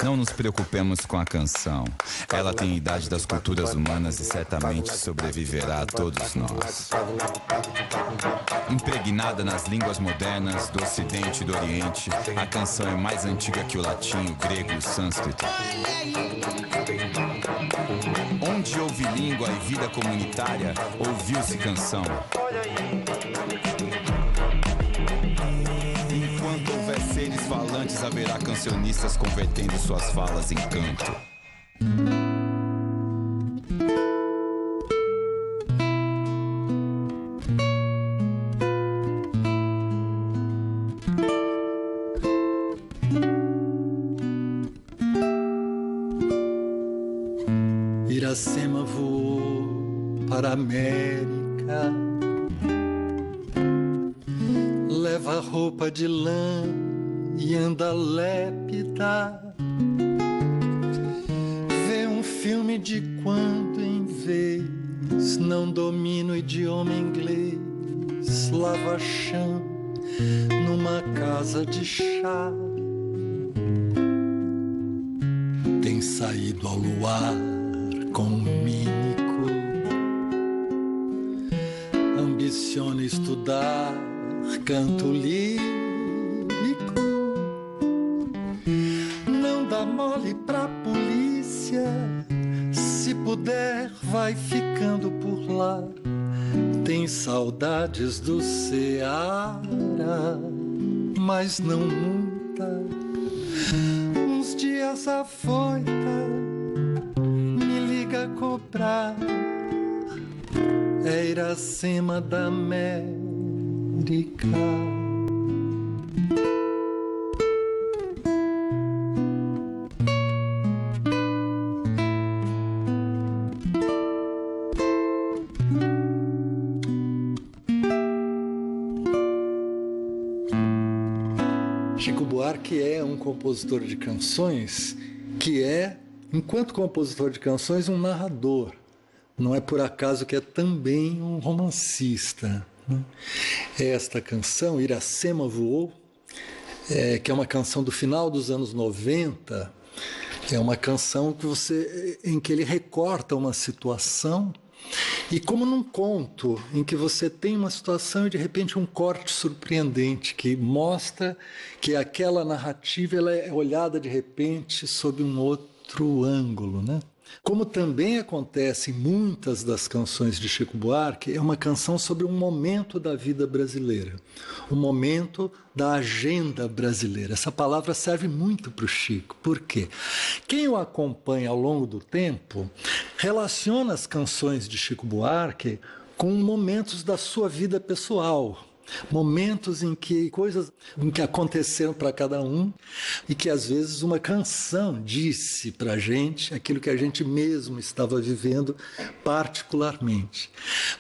Não nos preocupemos com a canção. Ela tem a idade das culturas humanas e certamente sobreviverá a todos nós. Impregnada nas línguas modernas do Ocidente e do Oriente, a canção é mais antiga que o latim, o grego e o sânscrito. Onde houve língua e vida comunitária, ouviu-se canção. Enquanto houver seres falantes, haverá cancionistas convertendo suas falas em canto. Iracema voou para a América, leva roupa de lã e anda lépida. Vê um filme de quando em vez, não domina o idioma inglês. Lava chão numa casa de chá. Tem saído ao luar com um mímico. Ambiciona estudar canto lírico. Não dá mole pra polícia. Se puder, vai ficando por lá. Tem saudades do Ceará, mas não muita. Uns dias afoita, me liga a cobrar. É Iracema da América. Chico Buarque é um compositor de canções que é, enquanto compositor de canções, um narrador. Não é por acaso que é também um romancista. Esta canção, Iracema Voou, que é uma canção do final dos anos 90, é uma canção em que ele recorta uma situação, e como num conto em que você tem uma situação e de repente um corte surpreendente que mostra que aquela narrativa ela é olhada de repente sob um outro ângulo, né? Como também acontece em muitas das canções de Chico Buarque, é uma canção sobre um momento da vida brasileira, um momento da agenda brasileira. Essa palavra serve muito para o Chico. Por quê? Quem o acompanha ao longo do tempo relaciona as canções de Chico Buarque com momentos da sua vida pessoal. Momentos em que coisas aconteceram para cada um e que às vezes uma canção disse para a gente aquilo que a gente mesmo estava vivendo particularmente.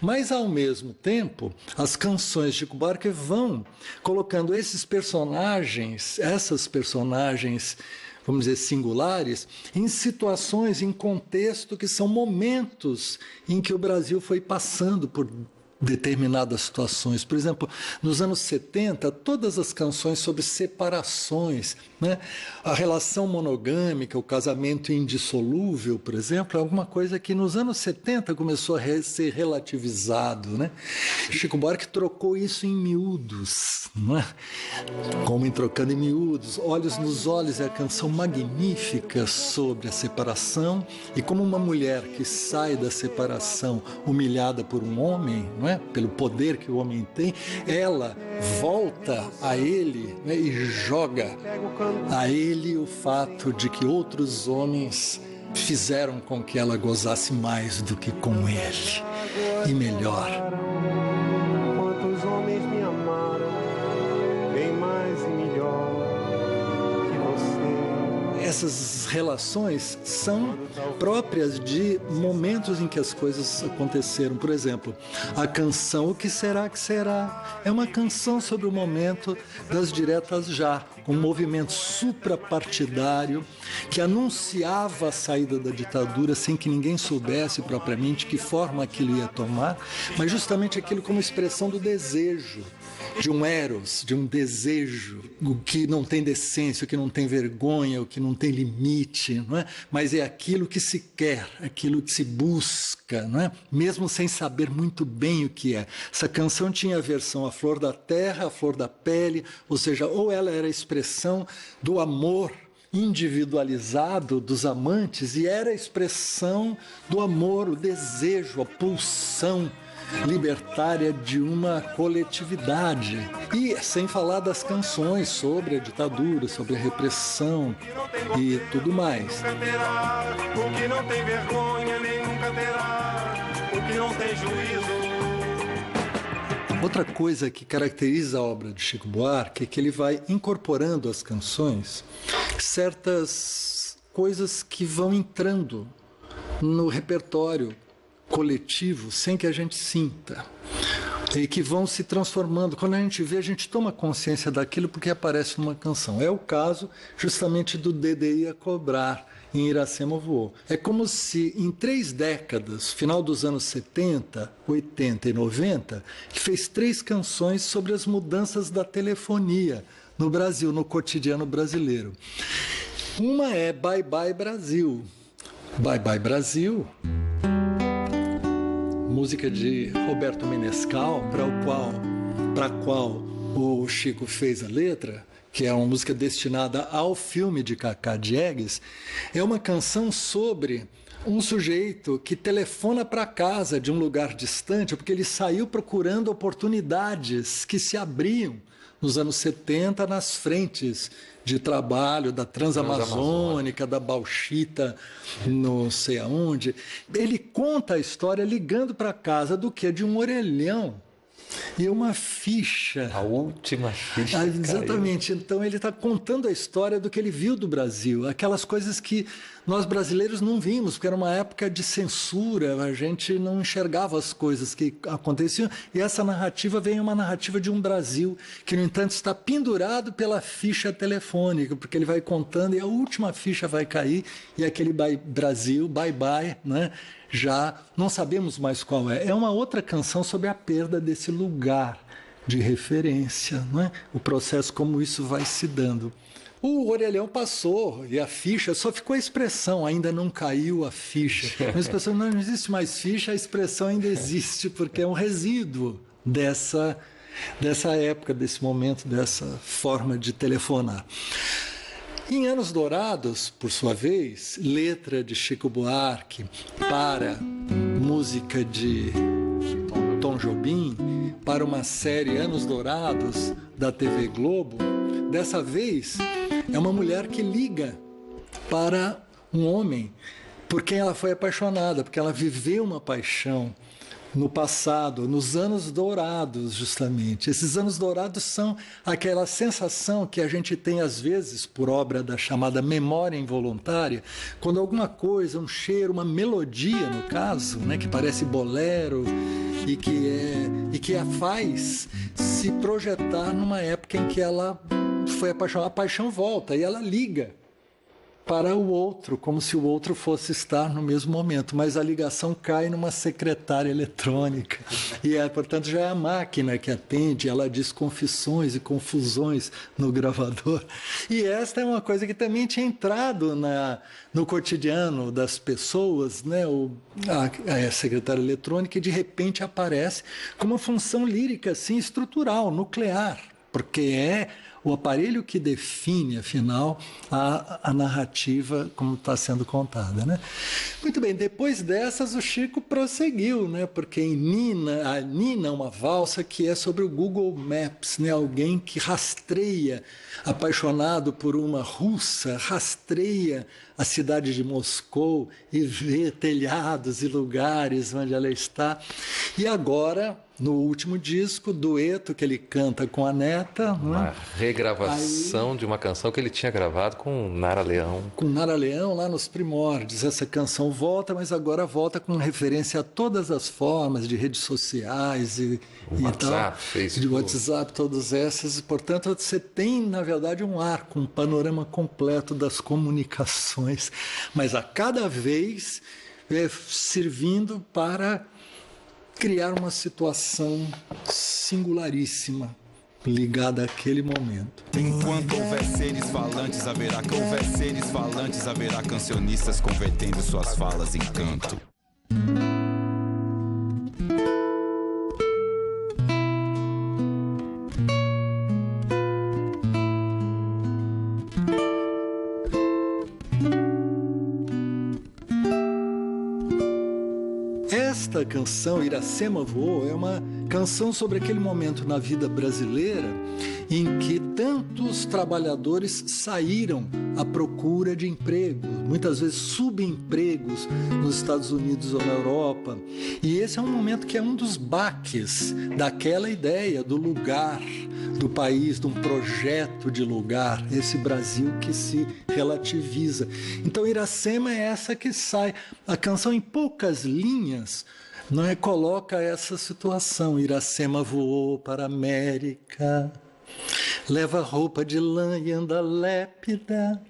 Mas ao mesmo tempo, as canções de Chico Buarque vão colocando essas personagens, vamos dizer, singulares, em situações, em contexto que são momentos em que o Brasil foi passando por determinadas situações. Por exemplo, nos anos 70, todas as canções sobre separações, né? A relação monogâmica, o casamento indissolúvel, por exemplo, é alguma coisa que nos anos 70 começou a ser relativizado, né? Chico Buarque trocou isso em miúdos, não é? Como em Trocando em Miúdos, Olhos nos Olhos é a canção magnífica sobre a separação e como uma mulher que sai da separação humilhada por um homem, não é? Pelo poder que o homem tem, ela volta a ele, né? E joga a ele o fato de que outros homens fizeram com que ela gozasse mais do que com ele, e melhor. Quantos homens me amaram, bem mais e melhor que você. Essas relações são próprias de momentos em que as coisas aconteceram. Por exemplo, a canção O Que Será Que Será é uma canção sobre o momento das diretas já, um movimento suprapartidário que anunciava a saída da ditadura sem que ninguém soubesse propriamente que forma aquilo ia tomar, mas justamente aquilo como expressão do desejo de um eros, de um desejo, o que não tem decência, o que não tem vergonha, o que não tem limite, não é? Mas é aquilo que se quer, aquilo que se busca, não é? Mesmo sem saber muito bem o que é. Essa canção tinha a versão A Flor da Terra, A Flor da Pele, ou seja, ou ela era a expressão do amor individualizado dos amantes e era a expressão do amor, o desejo, a pulsão libertária de uma coletividade. E sem falar das canções sobre a ditadura, sobre a repressão e tudo mais. O que não tem vergonha nem nunca terá, o que não tem juízo. Outra coisa que caracteriza a obra de Chico Buarque é que ele vai incorporando às canções certas coisas que vão entrando no repertório coletivo sem que a gente sinta e que vão se transformando. Quando a gente vê, a gente toma consciência daquilo porque aparece numa canção. É o caso justamente do Dedê Ia Cobrar, em Iracema Voou. É como se em 3 décadas, final dos anos 70, 80 e 90, ele fez 3 canções sobre as mudanças da telefonia no Brasil, no cotidiano brasileiro. Uma é Bye Bye Brasil. Bye Bye Brasil, música de Roberto Menescal, para a qual o Chico fez a letra, que é uma música destinada ao filme de Cacá Diegues, é uma canção sobre um sujeito que telefona para casa de um lugar distante, porque ele saiu procurando oportunidades que se abriam nos anos 70 nas frentes de trabalho da Transamazônica, da Bauxita, não sei aonde. Ele conta a história ligando para casa do que? De um orelhão e uma ficha. A última ficha. Exatamente. Então ele está contando a história do que ele viu do Brasil, aquelas coisas que nós brasileiros não vimos, porque era uma época de censura, a gente não enxergava as coisas que aconteciam, e essa narrativa vem uma narrativa de um Brasil que, no entanto, está pendurado pela ficha telefônica, porque ele vai contando e a última ficha vai cair, e aquele Brasil, bye bye, né? Já não sabemos mais qual é. É uma outra canção sobre a perda desse lugar de referência, não é? O processo como isso vai se dando. O orelhão passou e a ficha, só ficou a expressão, ainda não caiu a ficha. Mas a pessoa, não existe mais ficha, a expressão ainda existe, porque é um resíduo dessa época, desse momento, dessa forma de telefonar. Em Anos Dourados, por sua vez, letra de Chico Buarque para música de Tom Jobim, para uma série Anos Dourados da TV Globo, dessa vez é uma mulher que liga para um homem por quem ela foi apaixonada, porque ela viveu uma paixão no passado, nos anos dourados, justamente. Esses anos dourados são aquela sensação que a gente tem, às vezes, por obra da chamada memória involuntária, quando alguma coisa, um cheiro, uma melodia, no caso, né, que parece bolero e que a faz se projetar numa época em que ela foi apaixonada. A paixão volta e ela liga para o outro, como se o outro fosse estar no mesmo momento, mas a ligação cai numa secretária eletrônica e, portanto, já é a máquina que atende, ela diz confissões e confusões no gravador. E esta é uma coisa que também tinha entrado no cotidiano das pessoas, né? A secretária eletrônica, e de repente aparece com uma função lírica assim, estrutural, nuclear, porque é o aparelho que define, afinal, a narrativa como está sendo contada, né? Muito bem, depois dessas o Chico prosseguiu, né? Porque em Nina, uma valsa que é sobre o Google Maps, né? Alguém que rastreia, apaixonado por uma russa, rastreia a cidade de Moscou e vê telhados e lugares onde ela está. E agora, no último disco, dueto que ele canta com a neta. Uma regravação de uma canção que ele tinha gravado com Nara Leão. Com Nara Leão, lá nos primórdios. Essa canção volta, mas agora volta com referência a todas as formas de redes sociais e WhatsApp, tal, Facebook. de WhatsApp, todas essas. E, portanto, você tem, na verdade, um arco, um panorama completo das comunicações, mas a cada vez servindo para criar uma situação singularíssima ligada àquele momento. Enquanto houver seres falantes, haverá cancionistas convertendo suas falas em canto. Esta canção, Iracema Voou, é uma canção sobre aquele momento na vida brasileira em que tantos trabalhadores saíram à procura de emprego, muitas vezes subempregos nos Estados Unidos ou na Europa. E esse é um momento que é um dos baques daquela ideia do lugar do país, de um projeto de lugar, esse Brasil que se relativiza. Então, Iracema é essa que sai. A canção, em poucas linhas, não é, coloca essa situação. Iracema voou para a América, leva roupa de lã e anda lépida,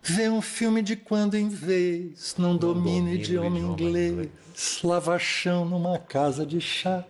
vê um filme de quando em vez, não domina idioma inglês, lava chão numa casa de chá.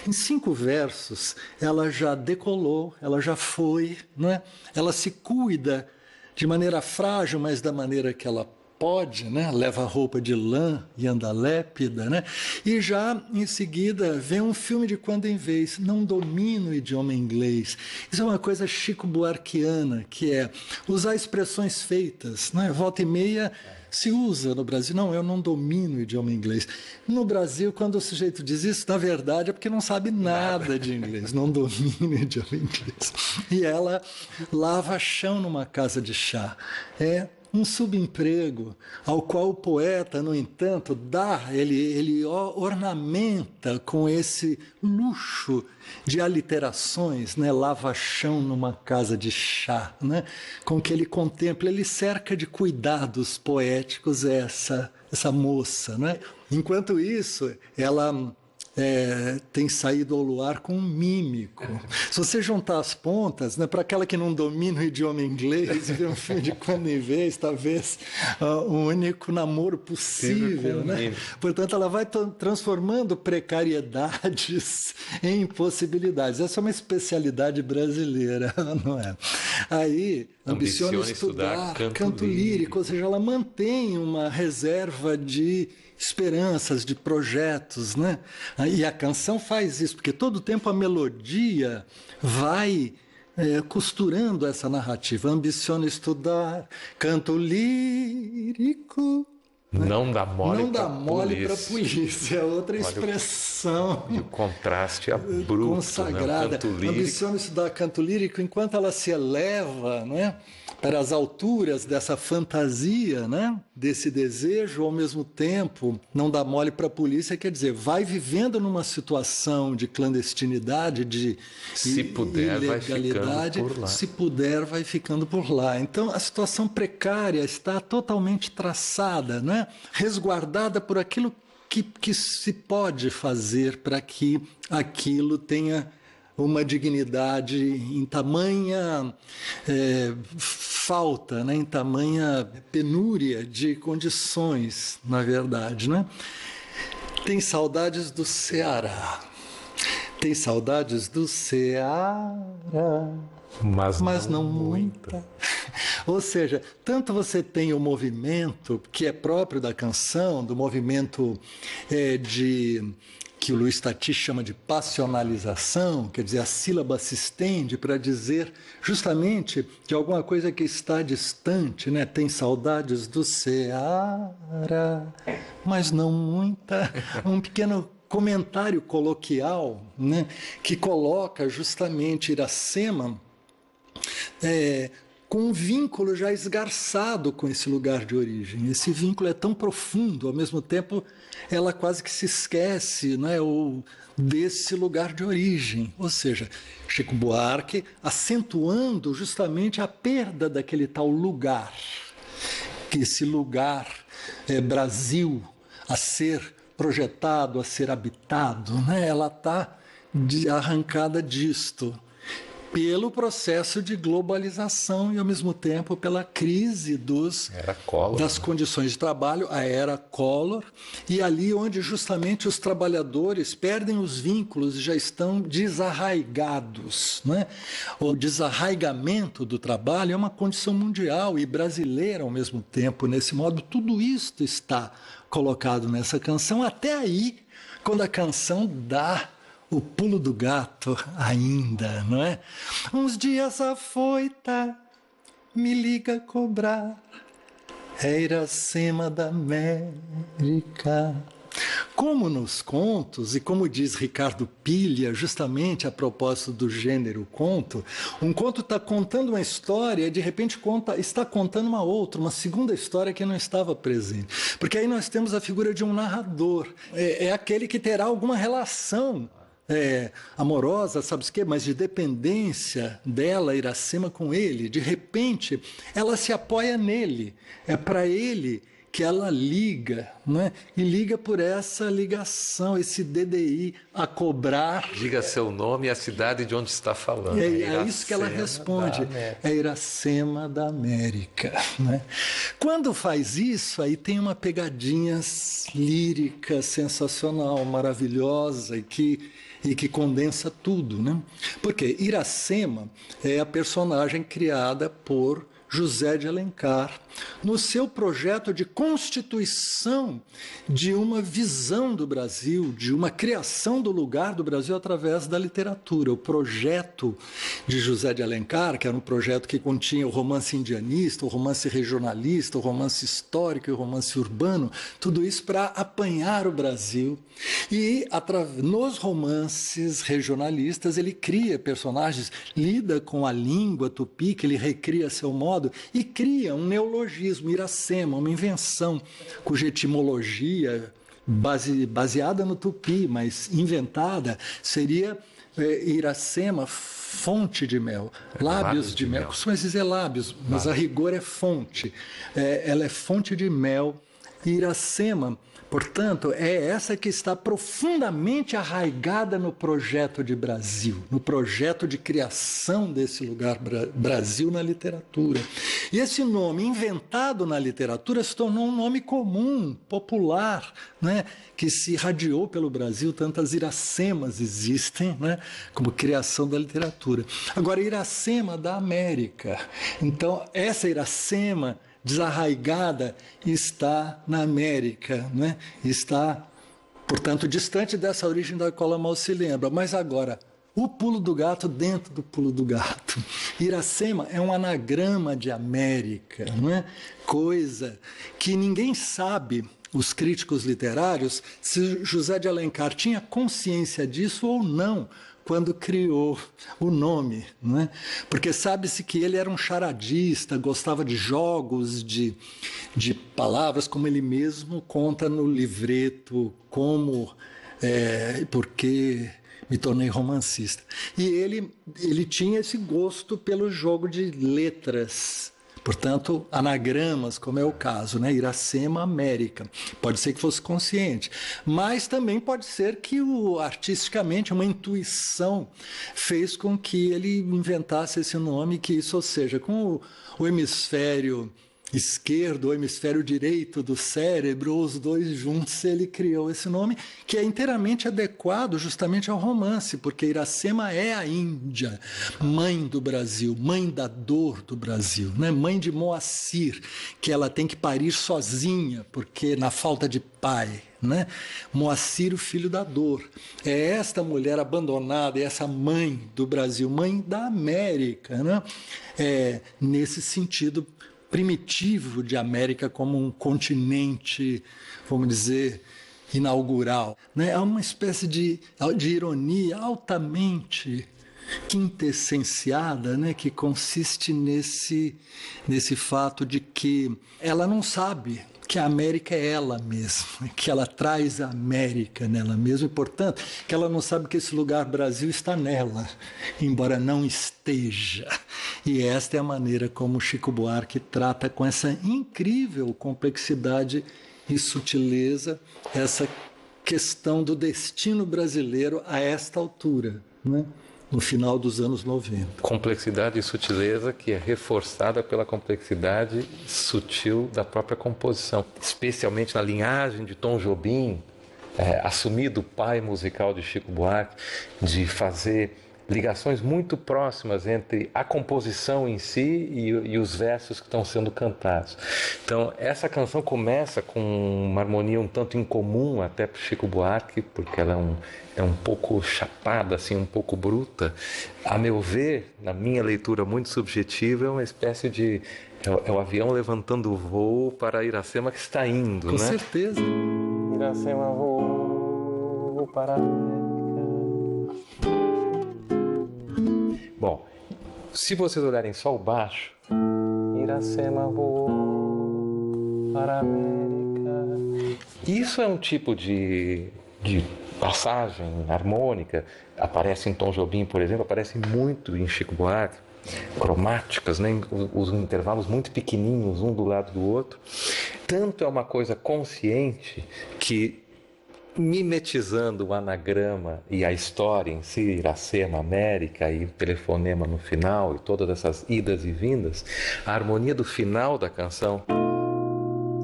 Em 5 versos, ela já decolou, ela já foi, não é? Ela se cuida de maneira frágil, mas da maneira que ela pode, né? Leva roupa de lã e anda lépida, né? E já em seguida vem um filme de quando em vez, não domina o idioma inglês. Isso é uma coisa Chico Buarquiana, que é usar expressões feitas, né? Volta e meia se usa no Brasil, não, eu não domino o idioma inglês. No Brasil, quando o sujeito diz isso, na verdade é porque não sabe nada de inglês, não domina o idioma inglês. E ela lava chão numa casa de chá. É um subemprego ao qual o poeta, no entanto, ele ornamenta com esse luxo de aliterações, né? Lava chão numa casa de chá, né? Com que ele contempla, ele cerca de cuidados poéticos essa moça, né? Enquanto isso, ela tem saído ao luar com um mímico. Se você juntar as pontas, né, para aquela que não domina o idioma inglês, ver um filme de quando em vez, talvez o único namoro possível, né? Portanto, ela vai transformando precariedades em possibilidades. Essa é uma especialidade brasileira, não é? Aí, ambiciona estudar canto lírico, ou seja, ela mantém uma reserva de esperanças, de projetos, né? E a canção faz isso, porque todo o tempo a melodia vai costurando essa narrativa. Ambiciona estudar canto lírico. Não dá mole para a polícia. É outra expressão. E o contraste abrupto, consagrada. Né? Ambiciona estudar canto lírico enquanto ela se eleva, né? Para as alturas dessa fantasia, né? Desse desejo, ao mesmo tempo, não dá mole para a polícia, quer dizer, vai vivendo numa situação de clandestinidade, de ilegalidade, se puder, vai ficando por lá. Então, a situação precária está totalmente traçada, né? Resguardada por aquilo que se pode fazer para que aquilo tenha uma dignidade em tamanha falta, né? Em tamanha penúria de condições, na verdade, né? Tem saudades do Ceará. Tem saudades do Ceará, mas não muita. Ou seja, tanto você tem o movimento que é próprio da canção, do movimento que o Luiz Tati chama de passionalização, quer dizer, a sílaba se estende para dizer justamente de alguma coisa que está distante, né? Tem saudades do Ceará, mas não muita. Um pequeno comentário coloquial, né? Que coloca justamente Iracema com um vínculo já esgarçado com esse lugar de origem. Esse vínculo é tão profundo, ao mesmo tempo ela quase que se esquece, né, desse lugar de origem. Ou seja, Chico Buarque acentuando justamente a perda daquele tal lugar, que esse lugar Brasil a ser projetado, a ser habitado, né, ela está arrancada disto. pelo processo de globalização e, ao mesmo tempo, pela crise das condições de trabalho, a era Collor, e ali onde justamente os trabalhadores perdem os vínculos e já estão desarraigados, né? O desarraigamento do trabalho é uma condição mundial e brasileira ao mesmo tempo. Nesse modo, tudo isto está colocado nessa canção, até aí, quando a canção dá o pulo do gato ainda, não é? Uns dias afoita, me liga cobrar, é Iracema da América. Como nos contos, e como diz Ricardo Pilha, justamente a propósito do gênero conto, um conto está contando uma história e de repente está contando uma outra, uma segunda história que não estava presente. Porque aí nós temos a figura de um narrador, é aquele que terá alguma relação amorosa, sabe o quê? Mas de dependência dela, Iracema, com ele. De repente, ela se apoia nele. É para ele que ela liga, né? E liga por essa ligação, esse DDI a cobrar. Diga seu nome e a cidade de onde está falando. É isso que ela responde. É Iracema da América. Né? Quando faz isso, aí tem uma pegadinha lírica, sensacional, maravilhosa e que condensa tudo. Né? Porque Iracema é a personagem criada por José de Alencar, no seu projeto de constituição de uma visão do Brasil, de uma criação do lugar do Brasil através da literatura. O projeto de José de Alencar, que era um projeto que continha o romance indianista, o romance regionalista, o romance histórico e o romance urbano, tudo isso para apanhar o Brasil. E nos romances regionalistas ele cria personagens, lida com a língua tupi, que ele recria a seu modo, e cria um neologismo, Iracema, uma invenção cuja etimologia baseada no tupi, mas inventada, seria Iracema, fonte de mel, lábios de mel. Costuma dizer lábios, mas a rigor é fonte. Ela é fonte de mel. Iracema, portanto, é essa que está profundamente arraigada no projeto de Brasil, no projeto de criação desse lugar Brasil na literatura. E esse nome inventado na literatura se tornou um nome comum, popular, né, que se irradiou pelo Brasil. Tantas Iracemas existem, né, como criação da literatura. Agora, Iracema da América. Então, essa Iracema desarraigada está na América, né? Está, portanto, distante dessa origem da qual mal se lembra. Mas agora, o pulo do gato dentro do pulo do gato. Iracema é um anagrama de América, não é? Coisa que ninguém sabe, os críticos literários, se José de Alencar tinha consciência disso ou não, quando criou o nome, né? Porque sabe-se que ele era um charadista, gostava de jogos, de palavras, como ele mesmo conta no livreto, porque me tornei romancista. E ele tinha esse gosto pelo jogo de letras, portanto, anagramas, como é o caso, né? Iracema América. Pode ser que fosse consciente, mas também pode ser que artisticamente uma intuição fez com que ele inventasse esse nome, que isso, ou seja, com o hemisfério esquerdo ou hemisfério direito do cérebro, os dois juntos, ele criou esse nome, que é inteiramente adequado justamente ao romance, porque Iracema é a Índia, mãe do Brasil, mãe da dor do Brasil, né? Mãe de Moacir, que ela tem que parir sozinha, porque na falta de pai, né? Moacir, o filho da dor. É esta mulher abandonada, é essa mãe do Brasil, mãe da América, né? Nesse sentido primitivo de América como um continente, vamos dizer, inaugural. Né? Há uma espécie de ironia altamente quintessenciada, né? Que consiste nesse fato de que ela não sabe que a América é ela mesma, que ela traz a América nela mesma e, portanto, que ela não sabe que esse lugar Brasil está nela, embora não esteja. E esta é a maneira como Chico Buarque trata com essa incrível complexidade e sutileza essa questão do destino brasileiro a esta altura, né? no final dos anos 90. Complexidade e sutileza que é reforçada pela complexidade sutil da própria composição, especialmente na linhagem de Tom Jobim, assumido o pai musical de Chico Buarque, de fazer ligações muito próximas entre a composição em si e os versos que estão sendo cantados. Então, essa canção começa com uma harmonia um tanto incomum até para Chico Buarque, porque ela é um pouco chapada, assim, um pouco bruta. A meu ver, na minha leitura muito subjetiva, é uma espécie de... É o avião levantando o voo para Iracema que está indo, Com né? certeza. Iracema voo para a América. Bom, se vocês olharem só o baixo, Iracema voou para a América. Isso é um tipo de passagem harmônica. Aparece em Tom Jobim, por exemplo, aparece muito em Chico Buarque. Cromáticas, né? Os intervalos muito pequenininhos, um do lado do outro. Tanto é uma coisa consciente que, mimetizando o anagrama e a história em si, Iracema, América e o telefonema no final e todas essas idas e vindas, a harmonia do final da canção,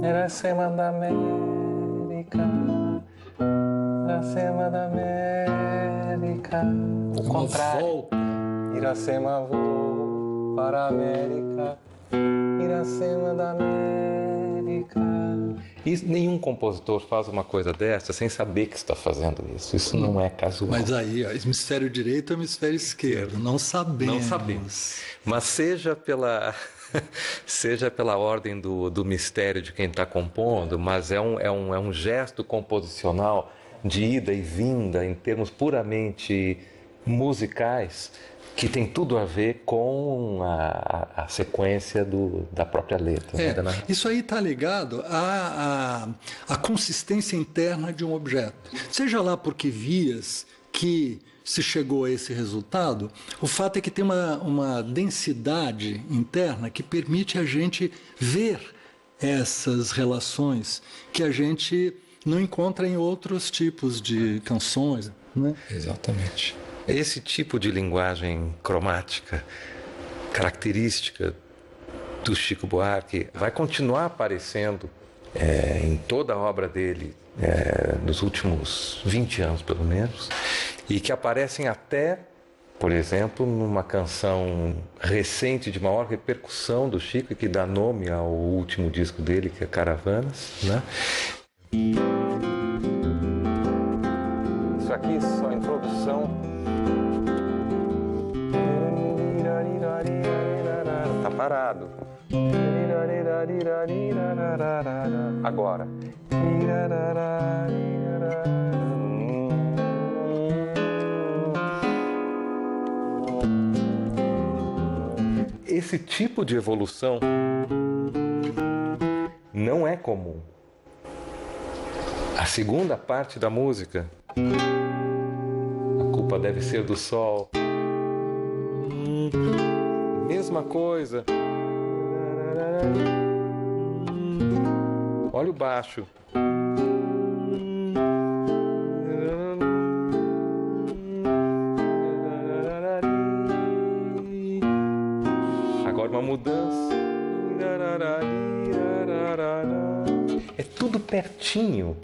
Iracema da América, Iracema da América, o contrário, Iracema voou para a América, Iracema da América. E nenhum compositor faz uma coisa dessa sem saber que está fazendo isso. Isso não é casual. Mas aí, ó, hemisfério direito e hemisfério esquerdo. Não sabemos. Não sabemos. Mas seja pela ordem do mistério de quem está compondo, mas é um gesto composicional de ida e vinda em termos puramente musicais, que tem tudo a ver com a sequência da própria letra. Né? Isso aí está ligado à consistência interna de um objeto. Seja lá por que vias que se chegou a esse resultado, o fato é que tem uma densidade interna que permite a gente ver essas relações que a gente não encontra em outros tipos de canções, né? Exatamente. Esse tipo de linguagem cromática, característica do Chico Buarque, vai continuar aparecendo em toda a obra dele, nos últimos 20 anos pelo menos, e que aparecem até, por exemplo, numa canção recente de maior repercussão do Chico, e que dá nome ao último disco dele, que é Caravanas, né? Isso aqui é só a introdução. Tá parado. Agora. Esse tipo de evolução não é comum. A segunda parte da música, a culpa deve ser do sol. Mesma coisa. Olha o baixo. Agora uma mudança. É tudo pertinho.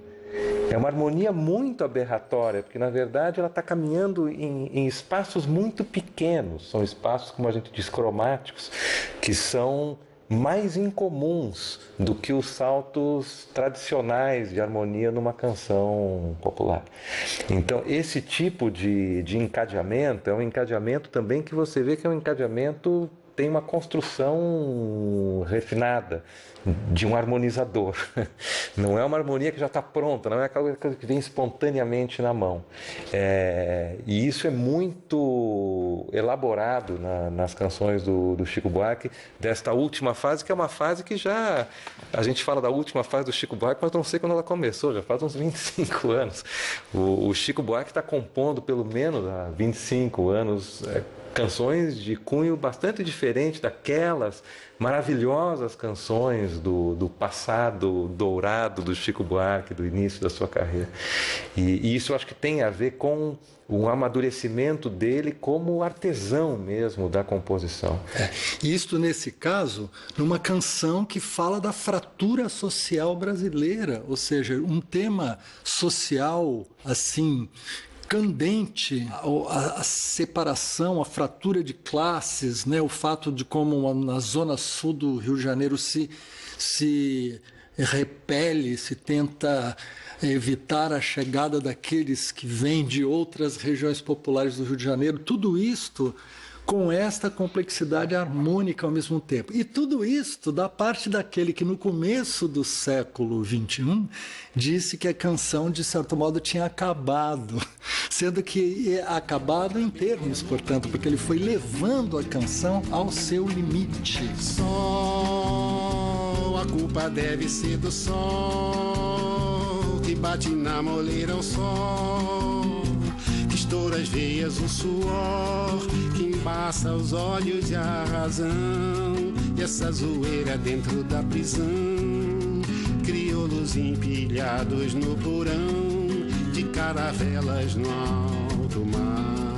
É uma harmonia muito aberratória, porque na verdade ela está caminhando em espaços muito pequenos. São espaços, como a gente diz, cromáticos, que são mais incomuns do que os saltos tradicionais de harmonia numa canção popular. Então, esse tipo de encadeamento é um encadeamento também que você vê que é um encadeamento, tem uma construção refinada de um harmonizador. Não é uma harmonia que já está pronta, não é aquela coisa que vem espontaneamente na mão. E isso é muito elaborado nas canções do Chico Buarque, desta última fase, que é uma fase que já... A gente fala da última fase do Chico Buarque, mas não sei quando ela começou, já faz uns 25 anos. O Chico Buarque está compondo pelo menos há 25 anos, canções de cunho bastante diferente daquelas maravilhosas canções do passado dourado do Chico Buarque, do início da sua carreira. E isso eu acho que tem a ver com o amadurecimento dele como artesão mesmo da composição. Isto, nesse caso, numa canção que fala da fratura social brasileira, ou seja, um tema social assim candente, a separação, a fratura de classes, né? O fato de como na zona sul do Rio de Janeiro se repele, se tenta evitar a chegada daqueles que vêm de outras regiões populares do Rio de Janeiro, tudo isto com esta complexidade harmônica ao mesmo tempo. E tudo isto da parte daquele que no começo do século XXI disse que a canção, de certo modo, tinha acabado, sendo que acabado em termos, portanto, porque ele foi levando a canção ao seu limite. Sol, a culpa deve ser do sol, que bate na moleira ao sol, que estoura as veias o suor, que embaça os olhos e a razão, e essa zoeira dentro da prisão, crioulos empilhados no porão, de caravelas no alto mar.